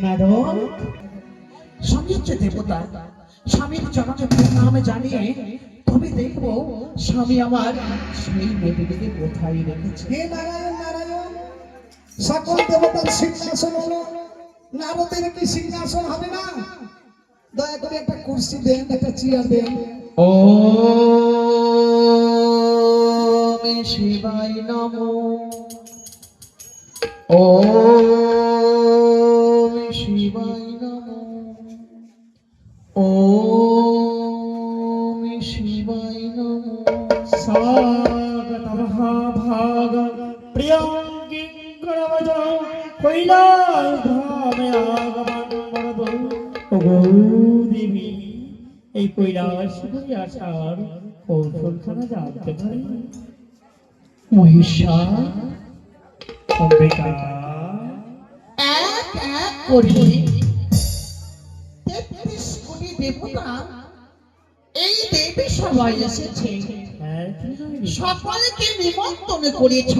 নারদ, স্বামী হচ্ছে দেবতা, স্বামীর চরণে প্রণাম জানিয়ে তবে দেখব স্বামী আমার সেই মেয়েটিকে কোথায় রেখেছে। হে নারায়ণ নারায়ণ, সকল দেবতার সিংহাসন হলো, নারদের কি সিংহাসন হবে না? দয়া করে একটা কুর্সি দেন, একটা চেয়ার দেন। ওম শিবায় নমো, ওম শিবায় নমো, ওম শিবায় নমো। স্বাগতমহাভাগ প্রিয়ঙ্গি গণবজ কৈলাসধামে আগমন করব। ওগো দেবী, এই কৈলাস থেকে আসার কৌশলখানা জানতে পারি? মহিষা অম্বিকা, এক এক করে ৩৩ কোটি দেবতা এই দেবী সবাই এসেছে, হ্যাঁ কি নয়? সকলকে নিমন্ত্রণ করেছ।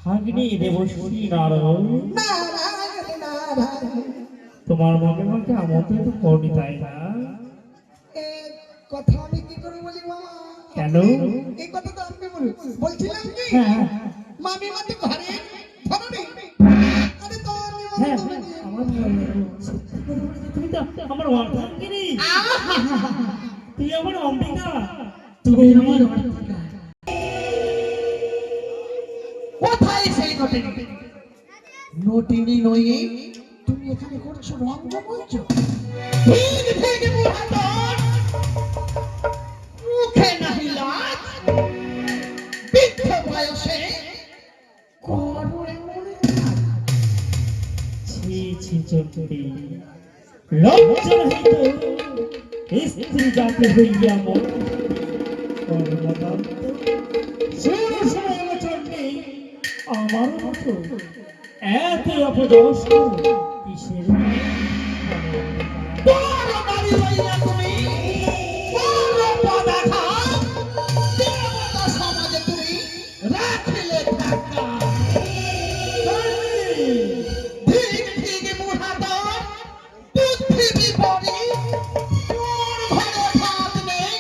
ভাগ্নি দেবশ্রী নারদ, নারায়ণ নারায়ণ। তোমার মনে মধ্যে আমন্ত্রিত করনি তাই না? এ কথা আমি কি করে বলি বাবা? কেন? এই কথা তো আপনি বলছিলাম কি হ্যাঁ মামি মাতে ঘরে ধরনি। আরে তো আমি হ্যাঁ বলছি, আমার তুমি তো আমার অর্ধাঙ্গিনী, তুই আমার অম্বিকা, তুমি আমার অর্থিকা। কোথায় সেই নটিনী? নটিনী নয়ে তুমি এখানে করছো রঙ্গমঞ্চ। ঠিক ঠিক মুহাম্মদ, মুখে নাহি লাজ, বৃদ্ধ বয়সে করো এমন কাজ। ছি ছি চোখে লজ্জা রহিত স্ত্রী জাতি হইয়া মন কর্মদন্ত চণ্ডী আমার মতো এত অপদশ কিসের? বড় নারী হইয়া তুমি বড় পদাঘাত, দেবতা সমাজে তুমি রাখিলে ধাক্কা। ঠিক ঠিক মুহাম্মদ, বুদ্ধি বিপরীত, তোর ঘরে ভাত নেই,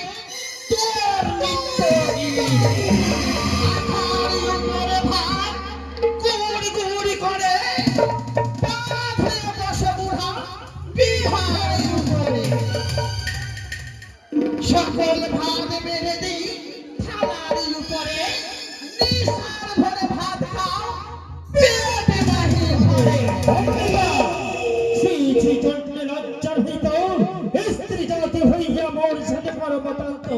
তোর নিত্যই আধার উপরে ভাত গুড় গুড় করে বাঁধে বসে বুড়া বিহার উপরে। সকল ভাত বেড়ে দিই থালার উপরে, নিশার ভরে ভাত খাও পেট বাহির করে। শ্রী শ্রী চণ্ডী লজ্জা রহিত স্ত্রী জাতি হইয়া মোর সাথে কর্মদন্ত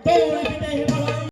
তোর